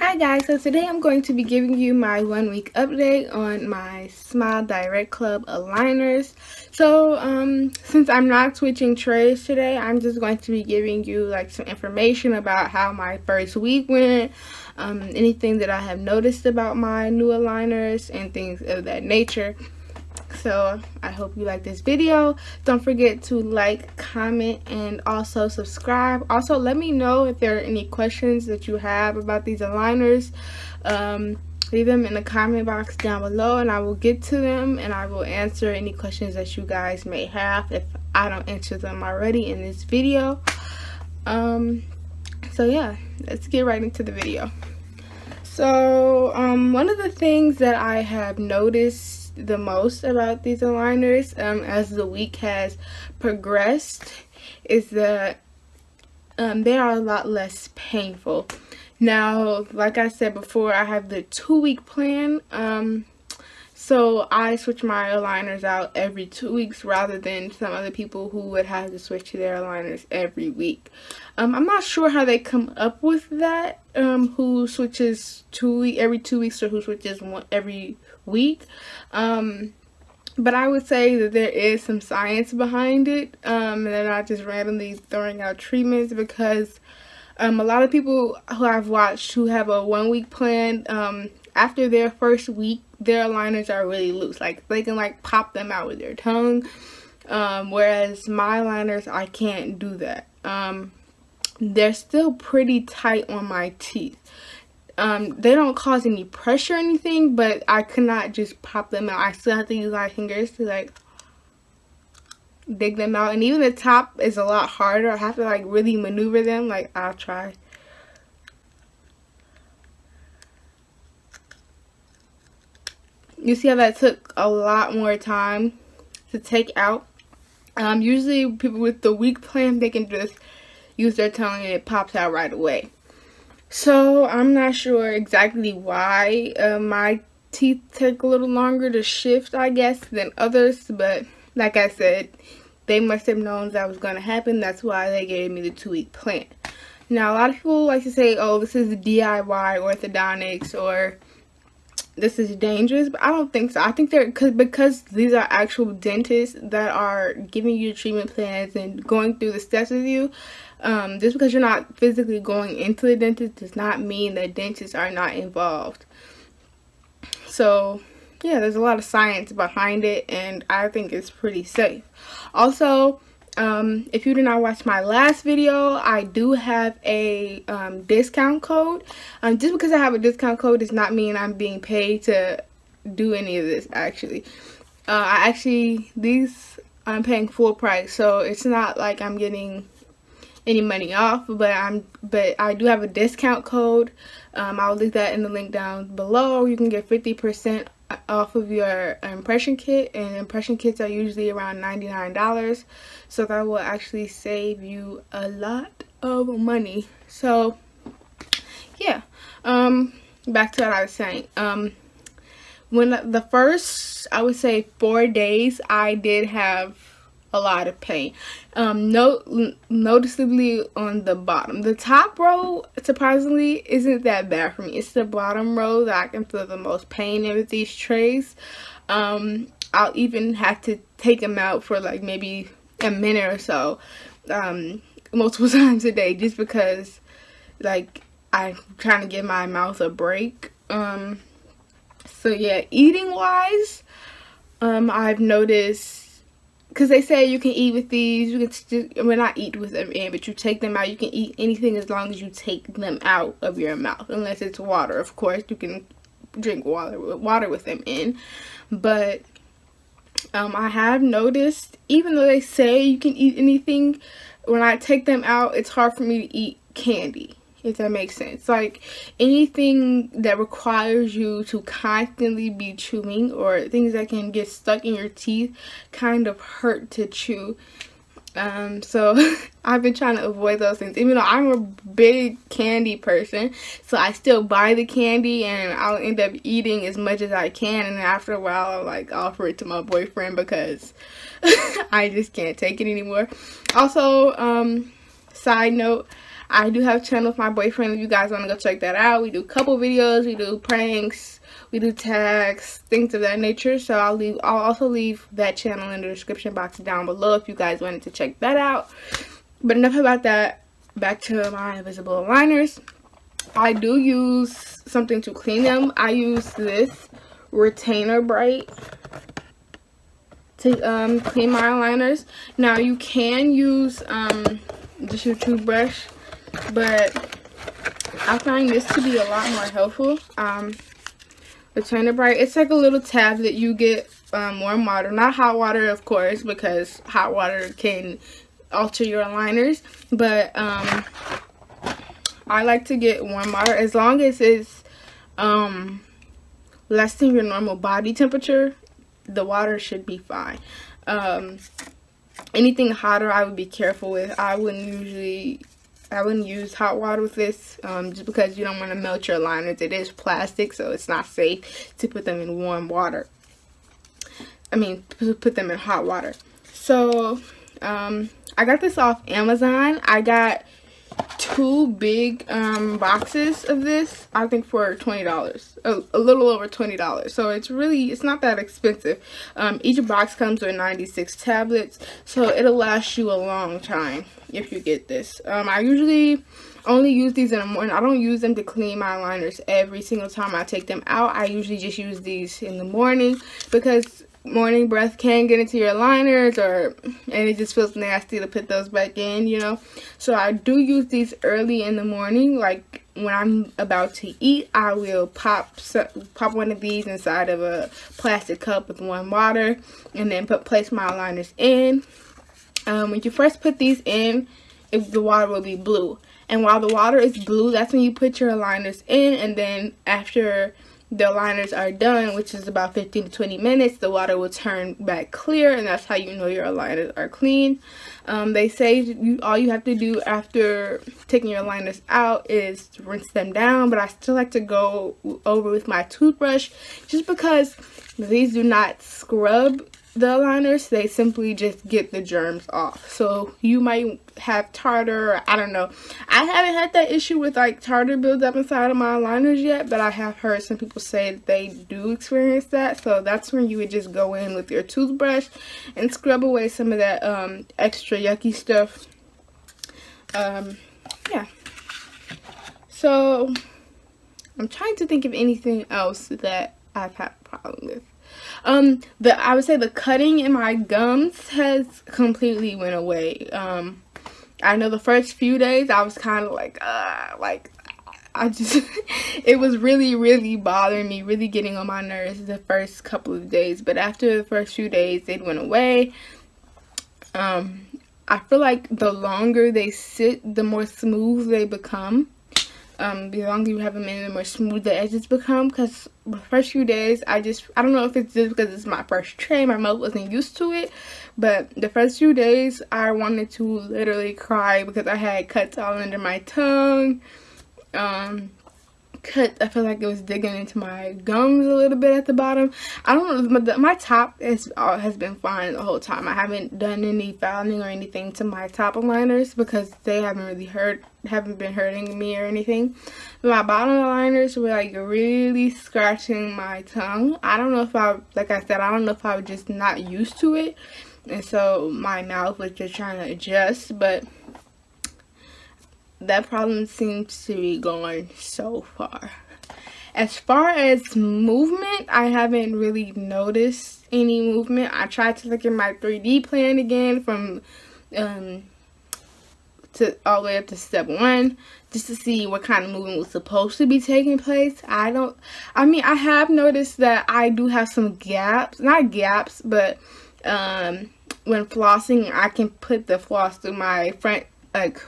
Hi guys, so today I'm going to be giving you my 1 week update on my Smile Direct Club aligners. So since I'm not switching trays today, I'm just going to be giving you like some information about how my first week went, anything that I have noticed about my new aligners and things of that nature. So I hope you like this video. Don't forget to like, comment, and also subscribe. Also, let me know if there are any questions that you have about these aligners. Leave them in the comment box down below and I will get to them, and I will answer any questions that you guys may have if I don't answer them already in this video. So yeah, let's get right into the video. So one of the things that I have noticed the most about these aligners as the week has progressed is that they are a lot less painful. Now, like I said before, I have the 2-week plan, so I switch my aligners out every 2 weeks rather than some other people who would have to switch their aligners every week. I'm not sure how they come up with that, who switches every 2 weeks or who switches every week, but I would say that there is some science behind it, and they're not just randomly throwing out treatments, because a lot of people who I've watched who have a 1 week plan, after their first week their aligners are really loose, like they can like pop them out with their tongue, whereas my aligners, I can't do that. They're still pretty tight on my teeth. They don't cause any pressure or anything, but I cannot just pop them out. I still have to use my fingers to like dig them out, and even the top is a lot harder. I have to like really maneuver them. Like, I'll try. You see how that took a lot more time to take out? Usually people with the week plan, they can just use their tongue and it pops out right away. So I'm not sure exactly why my teeth take a little longer to shift, I guess, than others, but like I said, they must have known that was going to happen. That's why they gave me the 2-week plan. Now, a lot of people like to say, oh, this is DIY orthodontics, or this is dangerous, but I don't think so. I think they're because these are actual dentists that are giving you treatment plans and going through the steps with you. Just because you're not physically going into the dentist does not mean that dentists are not involved. So yeah, there's a lot of science behind it, and I think it's pretty safe. Also, if you did not watch my last video, I do have a discount code. Just because I have a discount code does not mean I'm being paid to do any of this. Actually, I'm paying full price, so it's not like I'm getting any money off, but I do have a discount code. I'll leave that in the link down below. You can get 50% off of your impression kit, and impression kits are usually around $99, so that will actually save you a lot of money. So yeah, back to what I was saying. When the first, I would say 4 days, I did have a lot of pain, noticeably on the bottom. The top row, surprisingly, isn't that bad for me. It's the bottom row that I can feel the most pain in with these trays. I'll even have to take them out for like maybe a minute or so, multiple times a day, just because like I'm trying to give my mouth a break. So yeah, eating wise, I've noticed, because they say you can eat with these, you can just, well, not eat with them in, but you take them out. You can eat anything as long as you take them out of your mouth, unless it's water. Of course, you can drink water with them in. But I have noticed, even though they say you can eat anything, when I take them out, it's hard for me to eat candy, if that makes sense. Like, anything that requires you to constantly be chewing, or things that can get stuck in your teeth, kind of hurt to chew. So I've been trying to avoid those things, even though I'm a big candy person. So I still buy the candy, and I'll end up eating as much as I can, and after a while I'll like offer it to my boyfriend because I just can't take it anymore. Also, side note, I do have a channel with my boyfriend if you guys want to go check that out. We do couple videos, we do pranks, we do tags, things of that nature. So I'll also leave that channel in the description box down below if you guys wanted to check that out. But enough about that. Back to my invisible aligners. I do use something to clean them. I use this retainer bright to clean my aligners. Now you can use just your toothbrush, but I find this to be a lot more helpful. Retainer bright, it's like a little tablet. You get warm water, not hot water of course, because hot water can alter your aligners, but I like to get warm water as long as it's less than your normal body temperature. The water should be fine. Anything hotter I would be careful with. I wouldn't use hot water with this, just because you don't want to melt your aligners. It is plastic, so it's not safe to put them in warm water. I mean, put them in hot water. So I got this off Amazon. I got 2 big boxes of this, I think for $20, a little over $20. So it's not that expensive. Each box comes with 96 tablets, so it'll last you a long time if you get this. I usually only use these in the morning. I don't use them to clean my aligners every single time I take them out. I usually just use these in the morning because morning breath can get into your aligners, and it just feels nasty to put those back in, you know. So I do use these early in the morning. Like when I'm about to eat, I will pop one of these inside of a plastic cup with warm water, and then place my aligners in. When you first put these in, the water will be blue, and while the water is blue, that's when you put your aligners in. And then after the aligners are done, which is about 15 to 20 minutes, the water will turn back clear, and that's how you know your aligners are clean. They say all you have to do after taking your aligners out is rinse them down, but I still like to go over with my toothbrush just because these do not scrub the aligners. They simply just get the germs off. So you might have tartar, I don't know. I haven't had that issue with like tartar buildup inside of my aligners yet, but I have heard some people say that they do experience that. So that's when you would just go in with your toothbrush and scrub away some of that extra yucky stuff. Yeah. So I'm trying to think of anything else that I've had a problem with. I would say the cutting in my gums has completely went away. I know the first few days I was kind of like it was really bothering me, really getting on my nerves the first couple of days, but after the first few days it went away. I feel like the longer they sit, the more smooth they become. The longer you have them in, the more smooth the edges become. Because the first few days, I don't know if it's just because it's my first tray, my mouth wasn't used to it, but the first few days I wanted to literally cry because I had cuts all under my tongue. I feel like it was digging into my gums a little bit at the bottom. I don't know, but my top has been fine the whole time. I haven't done any fouling or anything to my top aligners because they haven't been hurting me or anything. But my bottom aligners were like really scratching my tongue. I don't know if like I said, I don't know if I was just not used to it, and so my mouth was just trying to adjust, but that problem seems to be going so far. As far as movement, I haven't really noticed any movement. I tried to look at my 3D plan again from all the way up to step 1 just to see what kind of movement was supposed to be taking place. I have noticed that I do have some gaps, not gaps, but when flossing, I can put the floss through my front, like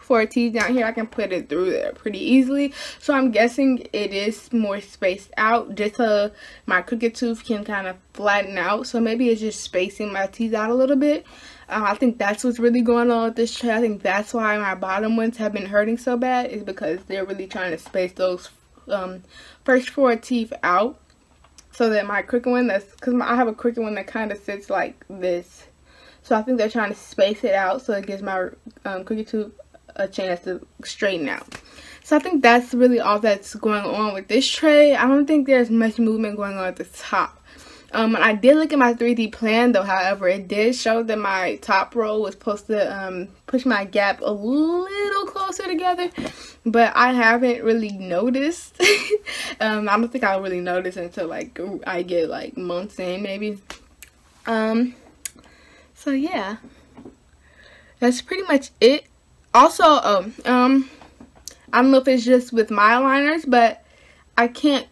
4 teeth down here. I can put it through there pretty easily, so I'm guessing it is more spaced out just so my crooked tooth can kind of flatten out. So maybe it's just spacing my teeth out a little bit. I think that's what's really going on with this tray. I think that's why my bottom ones have been hurting so bad, is because they're really trying to space those first 4 teeth out, so that my crooked one, because I have a crooked one that kind of sits like this, so I think they're trying to space it out so it gives my crooked tooth a chance to straighten out. So I think that's really all that's going on with this tray. I don't think there's much movement going on at the top. I did look at my 3D plan though, however, it did show that my top row was supposed to push my gap a little closer together, but I haven't really noticed. I don't think I'll really notice until like I get like months in maybe. So yeah, that's pretty much it. Also, I don't know if it's just with my aligners, but I can't,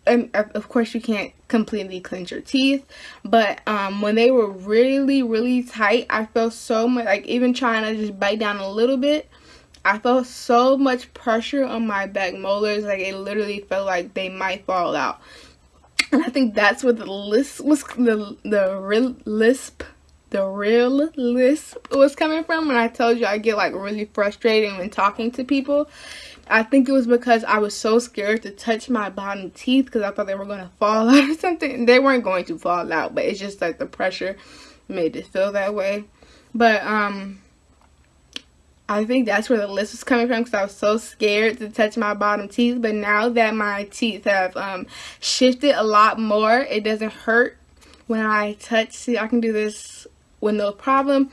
of course you can't completely clench your teeth, but when they were really tight, I felt so much, like even trying to just bite down a little bit, I felt so much pressure on my back molars, like it literally felt like they might fall out. And I think that's where the lisp was, the real lisp was coming from. When I told you I get like really frustrated when talking to people, I think it was because I was so scared to touch my bottom teeth because I thought they were going to fall out or something. They weren't going to fall out, but it's just like the pressure made it feel that way. But I think that's where the lisp was coming from, because I was so scared to touch my bottom teeth. But now that my teeth have shifted a lot more, it doesn't hurt when I touch. See, I can do this with no problem.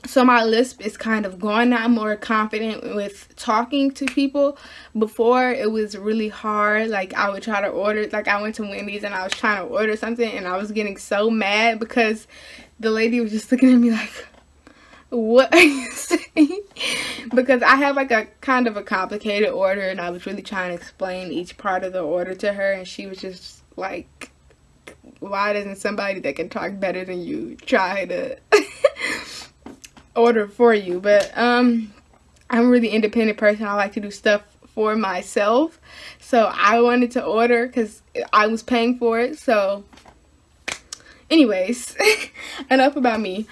So my lisp is kind of gone now. I'm more confident with talking to people. Before, it was really hard. Like I would try to order, like I went to Wendy's and I was trying to order something and I was getting so mad because the lady was just looking at me like, what are you saying? Because I have like a kind of a complicated order and I was really trying to explain each part of the order to her, and she was just like, why doesn't somebody that can talk better than you try to order for you? But I'm a really independent person. I like to do stuff for myself, so I wanted to order because I was paying for it. So anyways, enough about me.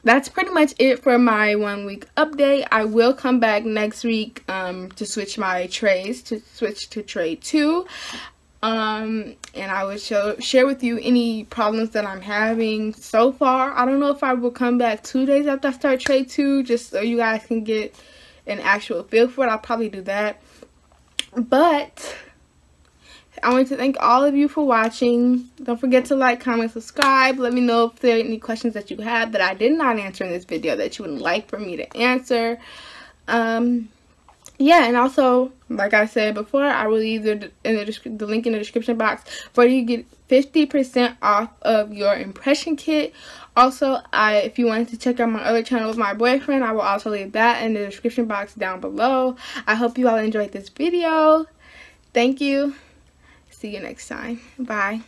That's pretty much it for my 1 week update. I will come back next week to switch my trays, to switch to tray 2. And I will share with you any problems that I'm having so far. I don't know if I will come back 2 days after I start tray 2, just so you guys can get an actual feel for it. I'll probably do that. But I want to thank all of you for watching. Don't forget to like, comment, subscribe. Let me know if there are any questions that you have that I did not answer in this video that you would like for me to answer. Yeah, and also, like I said before, I will leave the link in the description box for you to get 50% off of your impression kit. Also, if you wanted to check out my other channel with my boyfriend, I will also leave that in the description box down below. I hope you all enjoyed this video. Thank you. See you next time. Bye.